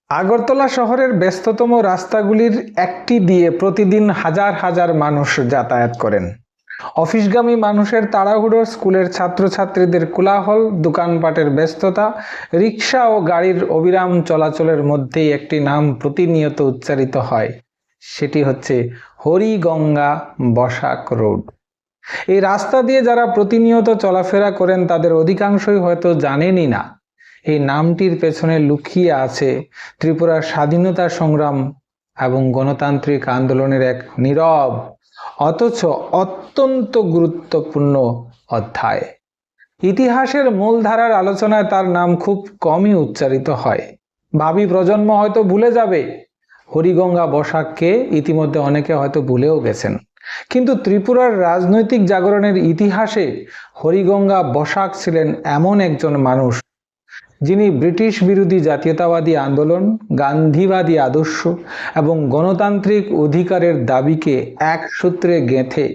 আগরতলা শহরের ব্যস্ততম রাস্তাগুলির একটি দিয়ে প্রতিদিন হাজার হাজার মানুষ যাতায়াত করেন। অফিসগামী মানুষের তাড়াহুড়ো, স্কুলের ছাত্রছাত্রীদের কোলাহল, দোকানপাটের ব্যস্ততা, রিক্সা ও গাড়ির অবিরাম চলাচলের মধ্যেই একটি নাম প্রতিনিয়ত উচ্চারিত হয়, সেটি হচ্ছে হরিগঙ্গা বসাক রোড। এই রাস্তা দিয়ে যারা প্রতিনিয়ত চলাফেরা করেন তাদের অধিকাংশই হয়তো জানেনই না এই নামটির পেছনে লুকিয়ে আছে ত্রিপুরার স্বাধীনতা সংগ্রাম এবং গণতান্ত্রিক আন্দোলনের এক নীরব অথচ অত্যন্ত গুরুত্বপূর্ণ অধ্যায়। ইতিহাসের মূলধারার আলোচনায় তার নাম খুব কমই উচ্চারিত হয়। ভাবি প্রজন্ম হয়তো ভুলে যাবে, হরিগঙ্গা বসাককে ইতিমধ্যে অনেকে হয়তো ভুলেও গেছেন, কিন্তু ত্রিপুরার রাজনৈতিক জাগরণের ইতিহাসে হরিগঙ্গা বসাক ছিলেন এমন একজন মানুষ যিনি ব্রিটিশ বিরোধী জাতীয়তাবাদী আন্দোলন, গান্ধীবাদী আদর্শ এবং গণতান্ত্রিক অধিকারের দাবিকে এক সূত্রে গেঁথে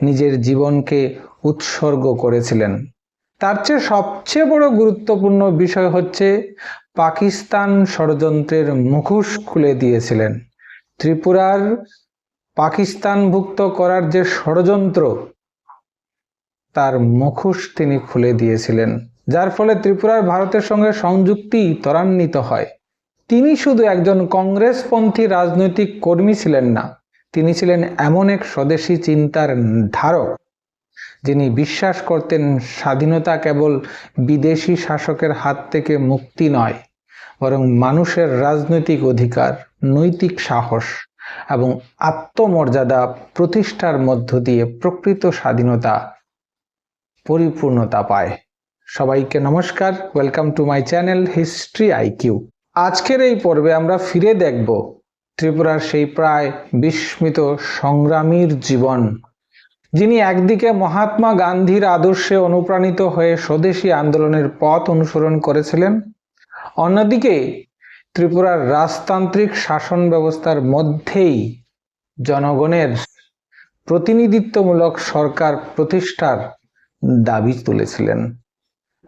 নিজের জীবনকে উৎসর্গ করেছিলেন। তার চেয়ে সবচেয়ে বড় গুরুত্বপূর্ণ বিষয় হচ্ছে পাকিস্তান ষড়যন্ত্রের মুখোশ খুলে দিয়েছিলেন। ত্রিপুরার পাকিস্তানভুক্ত করার যে ষড়যন্ত্র, তার মুখোশ তিনি খুলে দিয়েছিলেন, যার ফলে ত্রিপুরার ভারতের সঙ্গে সংযুক্তি ত্বরান্বিত হয়। তিনি শুধু একজন কংগ্রেসপন্থী রাজনৈতিক কর্মী ছিলেন না, তিনি ছিলেন এমন এক স্বদেশী চিন্তার ধারক যিনি বিশ্বাস করতেন স্বাধীনতা কেবল বিদেশি শাসকের হাত থেকে মুক্তি নয়, বরং মানুষের রাজনৈতিক অধিকার, নৈতিক সাহস এবং আত্মমর্যাদা প্রতিষ্ঠার মধ্য দিয়ে প্রকৃত স্বাধীনতা পরিপূর্ণতা পায়। সবাইকে নমস্কার, welcome to my channel history IQ. আজকের এই পর্বে আমরা ফিরে দেখব ত্রিপুরার সেই প্রায় বিস্মিত সংগ্রামীর জীবন, যিনি একদিকে মহাত্মা গান্ধীর আদর্শে অনুপ্রাণিত হয়ে স্বদেশী আন্দোলনের পথ অনুসরণ করেছিলেন, অন্যদিকে ত্রিপুরার রাজতান্ত্রিক শাসন ব্যবস্থার মধ্যেই জনগণের প্রতিনিধিত্বমূলক সরকার প্রতিষ্ঠার দাবি তুলেছিলেন।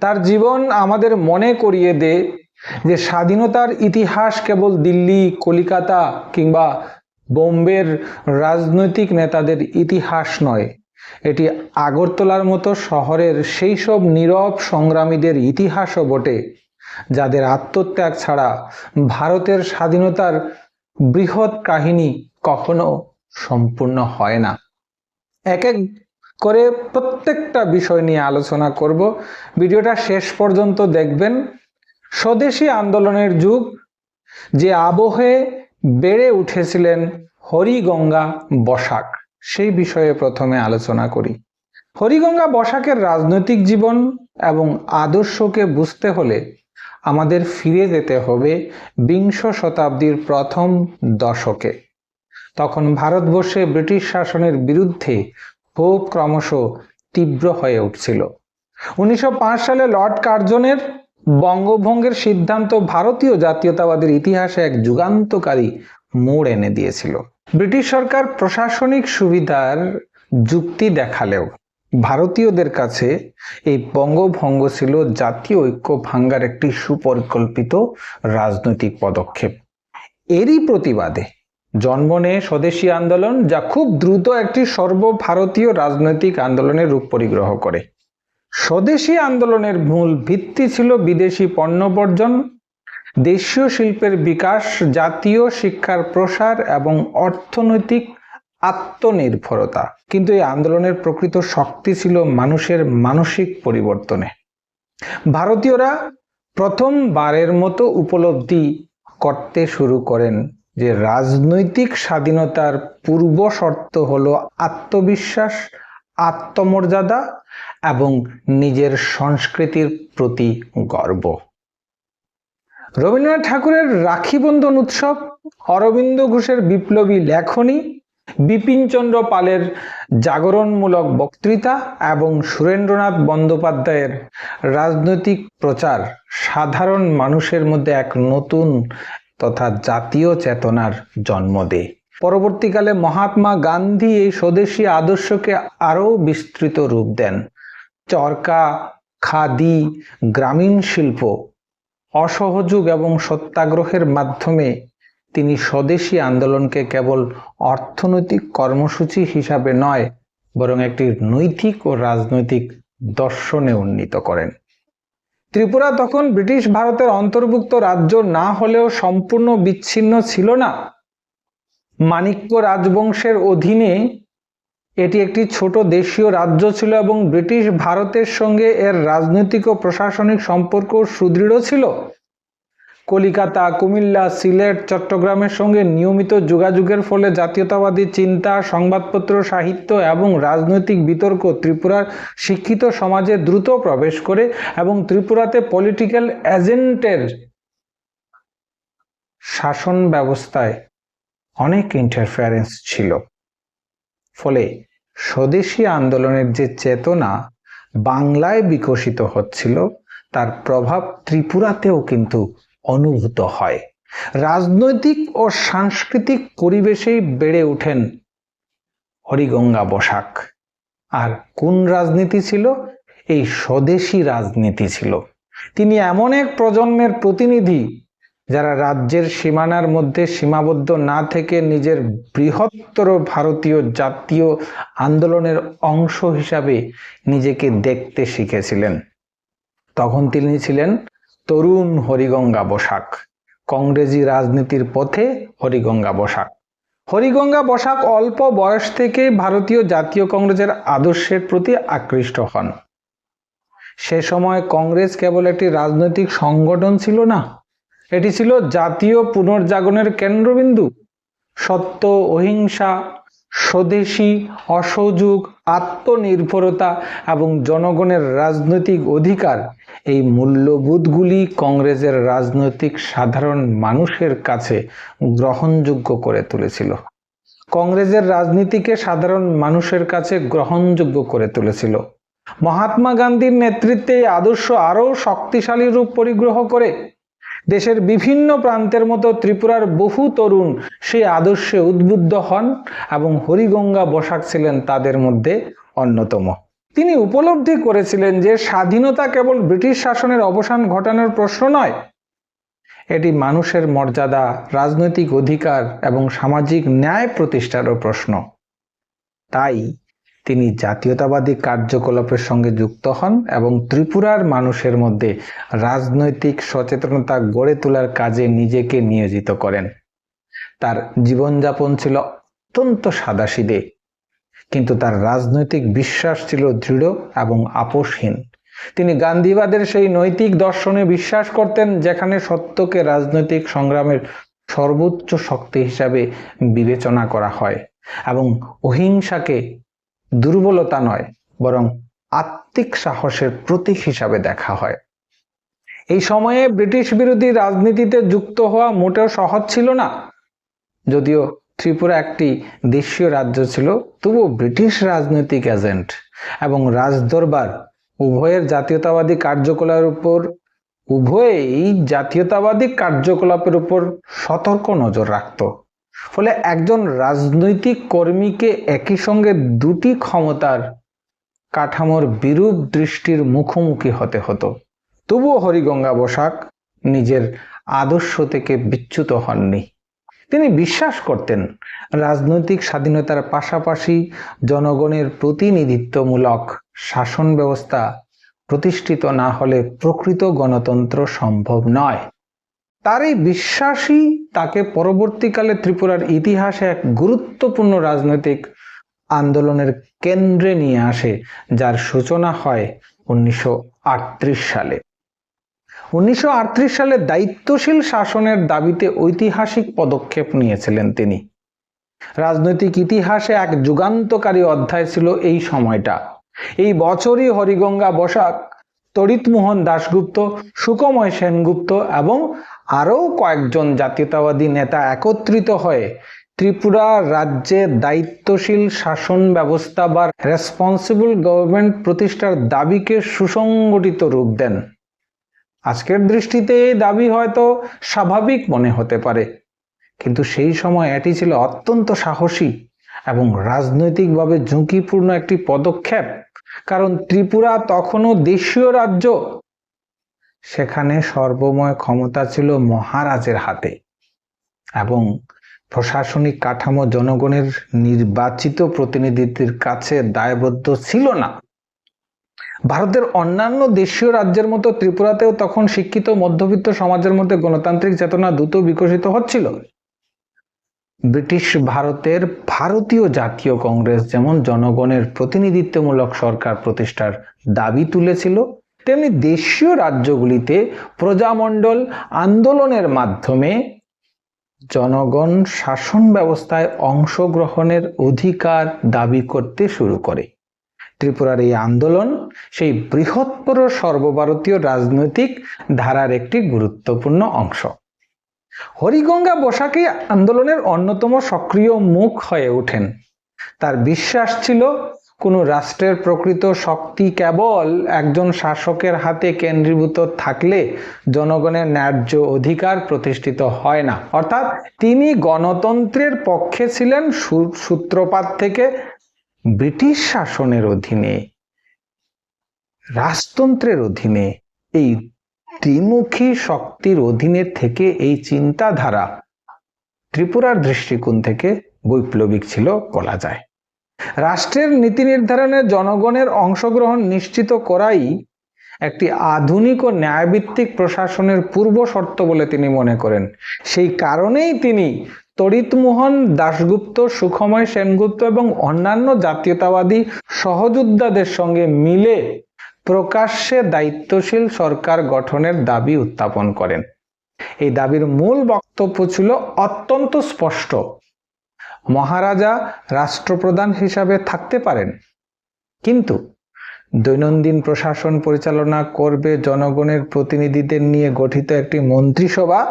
তার জীবন আমাদের মনে করিয়ে দেয় যে স্বাধীনতার ইতিহাস কেবল দিল্লি, কলিকাতা কিংবা বোম্বের রাজনৈতিক নেতাদের ইতিহাস নয়, এটি আগরতলার মতো শহরের সেই সব নীরব সংগ্রামীদের ইতিহাসও বটে, যাদের আত্মত্যাগ ছাড়া ভারতের স্বাধীনতার বৃহৎ কাহিনী কখনো সম্পূর্ণ হয় না। এক এক করে প্রত্যেকটা বিষয় নিয়ে আলোচনা করব, ভিডিওটা শেষ পর্যন্ত দেখবেন। স্বদেশী আন্দোলনের যুগ, যে আবহে বেড়ে উঠেছিলেন হরিগঙ্গা বসাক, সেই বিষয়ে প্রথমে আলোচনা করি। হরিগঙ্গা বসাকের রাজনৈতিক জীবন এবং আদর্শকে বুঝতে হলে আমাদের ফিরে যেতে হবে বিংশ শতাব্দীর প্রথম দশকে। তখন ভারতবর্ষে ব্রিটিশ শাসনের বিরুদ্ধে ক্ষোভ ক্রমশ তীব্র হয়ে উঠছিল। 1905 সালে লর্ড কার্জনের বঙ্গভঙ্গের সিদ্ধান্ত ভারতীয় জাতীয়তাবাদের ইতিহাসে এক যুগান্তকারী মোড় এনে দিয়েছিল। ব্রিটিশ সরকার প্রশাসনিক সুবিধার যুক্তি দেখালেও ভারতীয়দের কাছে এই বঙ্গভঙ্গ ছিল জাতীয় ঐক্য ভাঙ্গার একটি সুপরিকল্পিত রাজনৈতিক পদক্ষেপ। এরই প্রতিবাদে জন্ম নেয় স্বদেশী আন্দোলন, যা খুব দ্রুত একটি সর্বভারতীয় রাজনৈতিক আন্দোলনের রূপ পরিগ্রহ করে। স্বদেশী আন্দোলনের মূল ভিত্তি ছিল বিদেশি পণ্য বর্জন, দেশীয় শিল্পের বিকাশ, জাতীয় শিক্ষার প্রসার এবং অর্থনৈতিক আত্মনির্ভরতা। কিন্তু এই আন্দোলনের প্রকৃত শক্তি ছিল মানুষের মানসিক পরিবর্তনে। ভারতীয়রা প্রথমবারের মতো উপলব্ধি করতে শুরু করেন যে রাজনৈতিক স্বাধীনতার পূর্ব শর্ত হলো আত্মবিশ্বাস, আত্মমর্যাদা এবং নিজের সংস্কৃতির প্রতি গর্ব। রবীন্দ্রনাথ ঠাকুরের রাখি বন্ধন উৎসব, অরবিন্দ ঘোষের বিপ্লবী লেখনী, বিপিনচন্দ্র পালের জাগরণমূলক বক্তৃতা এবং সুরেন্দ্রনাথ বন্দ্যোপাধ্যায়ের রাজনৈতিক প্রচার সাধারণ মানুষের মধ্যে এক নতুন তথা জাতীয় চেতনার জন্ম দেয়। পরবর্তীকালে মহাত্মা গান্ধী এই স্বদেশী আদর্শকে আরও বিস্তৃত রূপ দেন। চরকা, খাদি, গ্রামীণ শিল্প, অসহযোগ এবং সত্যাগ্রহের মাধ্যমে তিনি স্বদেশী আন্দোলনকে কেবল অর্থনৈতিক কর্মসূচি হিসাবে নয়, বরং একটি নৈতিক ও রাজনৈতিক দর্শনে উন্নীত করেন। ত্রিপুরা তখন ব্রিটিশ ভারতের অন্তর্ভুক্ত রাজ্য না হলেও সম্পূর্ণ বিচ্ছিন্ন ছিল না। মাণিক্য রাজবংশের অধীনে এটি একটি ছোট দেশীয় রাজ্য ছিল এবং ব্রিটিশ ভারতের সঙ্গে এর রাজনৈতিক ও প্রশাসনিক সম্পর্ক সুদৃঢ় ছিল। কলিকাতা, কুমিল্লা, সিলেট, চট্টগ্রামের সঙ্গে নিয়মিত যোগাযোগের ফলে জাতীয়তাবাদী চিন্তা, সংবাদপত্র, সাহিত্য এবং রাজনৈতিক বিতর্ক ত্রিপুরার শিক্ষিত সমাজে দ্রুত প্রবেশ করে এবং ত্রিপুরাতে পলিটিক্যাল এজেন্টের শাসন ব্যবস্থায় অনেক ইন্টারফারেন্স ছিল। ফলে স্বদেশী আন্দোলনের যে চেতনা বাংলায় বিকশিত হচ্ছিল তার প্রভাব ত্রিপুরাতেও কিন্তু অনুভূত হয়। রাজনৈতিক ও সাংস্কৃতিক পরিবেশেই বেড়ে ওঠেন হরিগঙ্গা বসাক। আর কোন রাজনীতি ছিল? এই স্বদেশী রাজনীতি ছিল। তিনি এমন এক প্রজন্মের প্রতিনিধি যারা রাজ্যের সীমানার মধ্যে সীমাবদ্ধ না থেকে নিজের বৃহত্তর ভারতীয় জাতীয় আন্দোলনের অংশ হিসাবে নিজেকে দেখতে শিখেছিলেন। তখন তিনি ছিলেন তরুণ হরিগঙ্গা বসাক। কংগ্রেসী রাজনীতির পথে হরিগঙ্গা বসাক। হরিগঙ্গা বসাক অল্প বয়স থেকে ভারতীয় জাতীয় কংগ্রেসের আদর্শের প্রতি আকৃষ্ট হন। সে সময় কংগ্রেস কেবল একটি রাজনৈতিক সংগঠন ছিল না, এটি ছিল জাতীয় পুনর্জাগরণের কেন্দ্রবিন্দু। সত্য, অহিংসা, স্বদেশী, অসহযোগ, আত্মনির্ভরতা এবং জনগণের রাজনৈতিক অধিকার, এই মূল্যবোধগুলি কংগ্রেসের রাজনৈতিক সাধারণ মানুষের কাছে গ্রহণযোগ্য করে তুলেছিল। কংগ্রেসের রাজনীতিকে সাধারণ মানুষের কাছে গ্রহণযোগ্য করে তুলেছিল। মহাত্মা গান্ধীর নেতৃত্বে এই আদর্শ আরও শক্তিশালী রূপ পরিগ্রহ করে। দেশের বিভিন্ন প্রান্তের মতো ত্রিপুরার বহু তরুণ সেই আদর্শে উদ্বুদ্ধ হন এবং হরিগঙ্গা বসাক ছিলেন তাদের মধ্যে অন্যতম। তিনি উপলব্ধি করেছিলেন যে স্বাধীনতা কেবল ব্রিটিশ শাসনের অবসান ঘটানোর প্রশ্ন নয়, এটি মানুষের মর্যাদা, রাজনৈতিক অধিকার এবং সামাজিক ন্যায় প্রতিষ্ঠারও প্রশ্ন। তাই তিনি জাতীয়তাবাদী কার্যকলাপের সঙ্গে যুক্ত হন এবং ত্রিপুরার মানুষের মধ্যে রাজনৈতিক সচেতনতা গড়ে তোলার কাজে নিজেকে নিয়োজিত করেন। তার জীবনযাপন ছিল অত্যন্ত সাদাসিধে, কিন্তু তার রাজনৈতিক বিশ্বাস ছিল দৃঢ় এবং আপোষহীন। তিনি গান্ধীবাদের সেই নৈতিক দর্শনে বিশ্বাস করতেন যেখানে সত্যকে রাজনৈতিক সংগ্রামের সর্বোচ্চ শক্তি হিসাবে বিবেচনা করা হয় এবং অহিংসাকে দুর্বলতা নয় বরং আত্মিক সাহসের প্রতীক হিসাবে দেখা হয়। এই সময়ে ব্রিটিশ বিরোধী রাজনীতিতে যুক্ত হওয়া মোটেও সহজ ছিল না। যদিও ত্রিপুরা একটি দেশীয় রাজ্য ছিল, তবুও ব্রিটিশ রাজনৈতিক এজেন্ট এবং রাজদরবার উভয়েই জাতীয়তাবাদী কার্যকলাপের উপর সতর্ক নজর রাখত। ফলে একজন রাজনৈতিক কর্মীকে একই সঙ্গে দুটি ক্ষমতার কাঠামোর বিরূপ দৃষ্টির মুখোমুখি হতে হতো। তবুও হরিগঙ্গা বসাক নিজের আদর্শ থেকে বিচ্যুত হননি। তিনি বিশ্বাস করতেন রাজনৈতিক স্বাধীনতার পাশাপাশি জনগণের প্রতিনিধিত্বমূলক শাসন ব্যবস্থা প্রতিষ্ঠিত না হলে প্রকৃত গণতন্ত্র সম্ভব নয়। তার এই বিশ্বাসই তাকে পরবর্তীকালে ত্রিপুরার ইতিহাসে এক গুরুত্বপূর্ণ রাজনৈতিক আন্দোলনের কেন্দ্রে নিয়ে আসে, যার সূচনা হয় 1938 সালে। 1938 সালে দায়িত্বশীল শাসনের দাবিতে ঐতিহাসিক পদক্ষেপ নিয়েছিলেন তিনি। রাজনৈতিক ইতিহাসে এক যুগান্তকারী অধ্যায় ছিল এই সময়টা। এই বছরই হরিগঙ্গা বসাক, তড়িৎমোহন দাশগুপ্ত, সুকময় সেনগুপ্ত এবং আরও কয়েকজন জাতীয়তাবাদী নেতা একত্রিত হয়ে ত্রিপুরা রাজ্যে দায়িত্বশীল শাসন ব্যবস্থা বা রেসপন্সিবল গভর্নমেন্ট প্রতিষ্ঠার দাবিকে সুসংগঠিত রূপ দেন। আজকের দৃষ্টিতে এই দাবি হয়তো স্বাভাবিক মনে হতে পারে, কিন্তু সেই সময় এটি ছিল অত্যন্ত সাহসী এবং রাজনৈতিকভাবে ঝুঁকিপূর্ণ একটি পদক্ষেপ। কারণ ত্রিপুরা তখনও দেশীয় রাজ্য, সেখানে সর্বময় ক্ষমতা ছিল মহারাজের হাতে এবং প্রশাসনিক কাঠামো জনগণের নির্বাচিত প্রতিনিধিদের কাছে দায়বদ্ধ ছিল না। ভারতের অন্যান্য দেশীয় রাজ্যের মতো ত্রিপুরাতেও তখন শিক্ষিত মধ্যবিত্ত সমাজের মধ্যে গণতান্ত্রিক চেতনা দ্রুত বিকশিত হচ্ছিল। ব্রিটিশ ভারতের ভারতীয় জাতীয় কংগ্রেস যেমন জনগণের প্রতিনিধিত্বমূলক সরকার প্রতিষ্ঠার দাবি তুলেছিল, তেমনি দেশীয় রাজ্যগুলিতে প্রজামণ্ডল আন্দোলনের মাধ্যমে জনগণ শাসন ব্যবস্থায় অংশগ্রহণের অধিকার দাবি করতে শুরু করে। ত্রিপুরার এই আন্দোলন সেই বৃহত্তর সর্বভারতীয় রাজনৈতিক ধারার একটি গুরুত্বপূর্ণ অংশ। হরিগঙ্গা বসাকই আন্দোলনের অন্যতম সক্রিয় মুখ হয়ে ওঠেন। তার বিশ্বাস ছিল কোনো রাষ্ট্রের প্রকৃত শক্তি কেবল একজন শাসকের হাতে কেন্দ্রীভূত থাকলে জনগণের ন্যায্য অধিকার প্রতিষ্ঠিত হয় না। অর্থাৎ তিনি গণতন্ত্রের পক্ষে ছিলেন সূত্রপাত থেকে। ব্রিটিশ শাসনের অধীনে, রাজতন্ত্রের অধীনে, এই দ্বিমুখী শক্তির অধীনে থেকে এই চিন্তাধারা ত্রিপুরার দৃষ্টিকোণ থেকে বৈপ্লবিক ছিল বলা যায়। রাষ্ট্রের নীতি নির্ধারণে জনগণের অংশগ্রহণ নিশ্চিত করাই একটি আধুনিক ও ন্যায়ভিত্তিক প্রশাসনের পূর্ব শর্ত বলে তিনি মনে করেন। সেই কারণেই তিনি তড়িৎমোহন দাশগুপ্ত, সুখময় সেনগুপ্ত এবং অন্যান্য জাতীয়তাবাদী সহযোদ্ধাদের সঙ্গে মিলে প্রকাশ্যে দায়িত্বশীল সরকার গঠনের দাবি উত্থাপন করেন। এই দাবির মূল বক্তব্য ছিল অত্যন্ত স্পষ্ট। মহারাজা রাষ্ট্রপ্রধান হিসাবে থাকতে পারেন, কিন্তু দৈনন্দিন প্রশাসন পরিচালনা করবে জনগণের প্রতিনিধিদের নিয়ে গঠিত একটি মন্ত্রিসভা,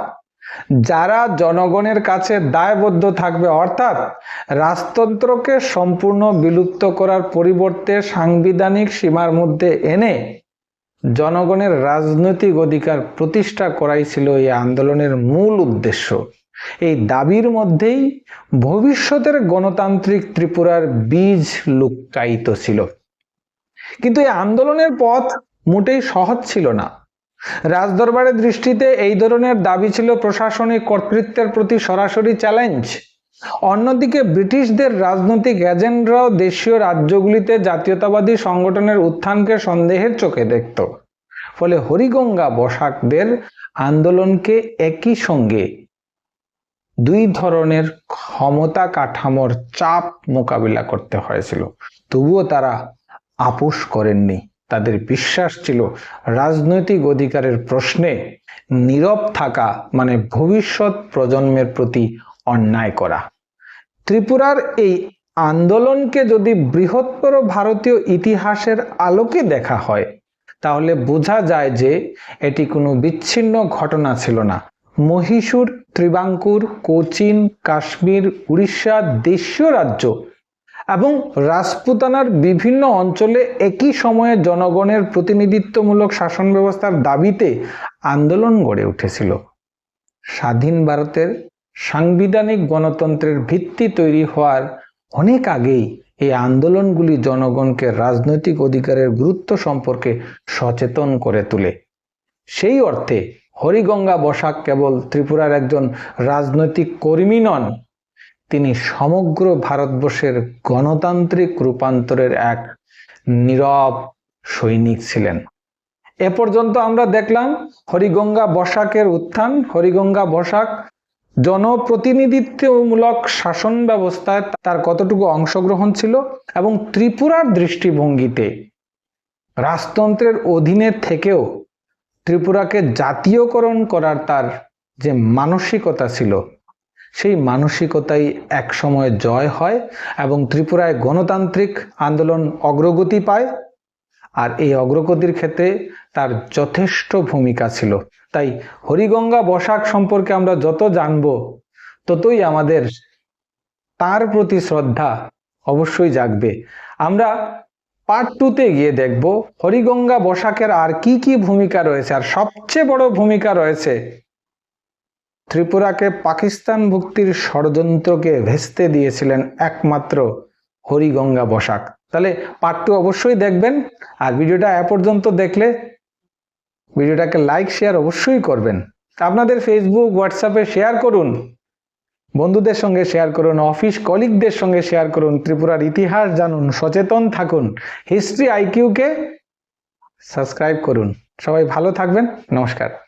যারা জনগণের কাছে দায়বদ্ধ থাকবে। অর্থাৎ রাজতন্ত্রকে সম্পূর্ণ বিলুপ্ত করার পরিবর্তে সাংবিধানিক সীমার মধ্যে এনে জনগণের রাজনৈতিক অধিকার প্রতিষ্ঠা করাই ছিল এই আন্দোলনের মূল উদ্দেশ্য। এই দাবির মধ্যেই ভবিষ্যতের গণতান্ত্রিক ত্রিপুরার বীজ লুক্কায়িত ছিল। কিন্তু এই আন্দোলনের পথ মোটেই সহজ ছিল না। রাজদরবারের দৃষ্টিতে এই ধরনের দাবি ছিল প্রশাসনিক কর্তৃত্বের প্রতি সরাসরি চ্যালেঞ্জ। অন্যদিকে ব্রিটিশদের রাজনৈতিক এজেন্টরাও দেশীয় রাজ্যগুলিতে জাতীয়তাবাদী সংগঠনের উত্থানকে সন্দেহের চোখে দেখত। ফলে হরিগঙ্গা বসাকদের আন্দোলনকে একই সঙ্গে দুই ধরনের ক্ষমতা কাঠামোর চাপ মোকাবিলা করতে হয়েছিল। তবুও তারা আপোষ করেননি। তাদের বিশ্বাস ছিল রাজনৈতিক অধিকারের প্রশ্নে নীরব থাকা মানে ভবিষ্যৎ প্রজন্মের প্রতি অন্যায় করা। ত্রিপুরার এই আন্দোলনকে যদি বৃহত্তর ভারতীয় ইতিহাসের আলোকে দেখা হয়, তাহলে বোঝা যায় যে এটি কোনো বিচ্ছিন্ন ঘটনা ছিল না। মহীশূর, ত্রিবাঙ্কুর, কোচিন, কাশ্মীর, উড়িষ্যা দেশীয় রাজ্য এবং রাজপুতানার বিভিন্ন অঞ্চলে একই সময়ে জনগণের প্রতিনিধিত্বমূলক শাসন ব্যবস্থার দাবিতে আন্দোলন গড়ে উঠেছিল। স্বাধীন ভারতের সাংবিধানিক গণতন্ত্রের ভিত্তি তৈরি হওয়ার অনেক আগেই এই আন্দোলনগুলি জনগণকে রাজনৈতিক অধিকারের গুরুত্ব সম্পর্কে সচেতন করে তোলে। সেই অর্থে হরিগঙ্গা বসাক কেবল ত্রিপুরার একজন রাজনৈতিক কর্মী নন, তিনি সমগ্র ভারতবর্ষের গণতান্ত্রিক রূপান্তরের এক নীরব সৈনিক ছিলেন। এ পর্যন্ত আমরা দেখলাম হরিগঙ্গা বসাকের উত্থান, হরিগঙ্গা বসাক জনপ্রতিনিধিত্বমূলক শাসন ব্যবস্থায় তার কতটুকু অংশগ্রহণ ছিল এবং ত্রিপুরার দৃষ্টিভঙ্গিতে রাজতন্ত্রের অধীনে থেকেও ত্রিপুরাকে জাতীয়করণ করার তার যে মানসিকতা ছিল, সেই মানসিকতাই একসময় জয় হয় এবং ত্রিপুরায় গণতান্ত্রিক আন্দোলন অগ্রগতি পায়। আর এই অগ্রগতির ক্ষেত্রে তার যথেষ্ট ভূমিকা ছিল। তাই হরিগঙ্গা বসাক সম্পর্কে আমরা যত জানব, ততই আমাদের তার প্রতি শ্রদ্ধা অবশ্যই জাগবে। আমরা পার্ট 2-তে গিয়ে দেখব হরিগঙ্গা বসাকের আর কি কি ভূমিকা রয়েছে। আর সবচেয়ে বড় ভূমিকা রয়েছে ত্রিপুরাকে পাকিস্তান মুক্তির ষড়যন্ত্রকে ভেস্তে দিয়েছিলেন একমাত্র হরিগঙ্গা বসাক। তাহলে পার্ট 2 অবশ্যই দেখবেন। আর ভিডিওটা এ পর্যন্ত দেখলে ভিডিওটাকে লাইক শেয়ার অবশ্যই করবেন। আপনাদের ফেসবুক হোয়াটসঅ্যাপে শেয়ার করুন, বন্ধুদের সঙ্গে শেয়ার করুন, অফিস কলিগদের সঙ্গে শেয়ার করুন। ত্রিপুরার ইতিহাস জানুন, সচেতন থাকুন। হিস্ট্রি আইকিউকে সাবস্ক্রাইব করুন। সবাই ভালো থাকবেন। নমস্কার।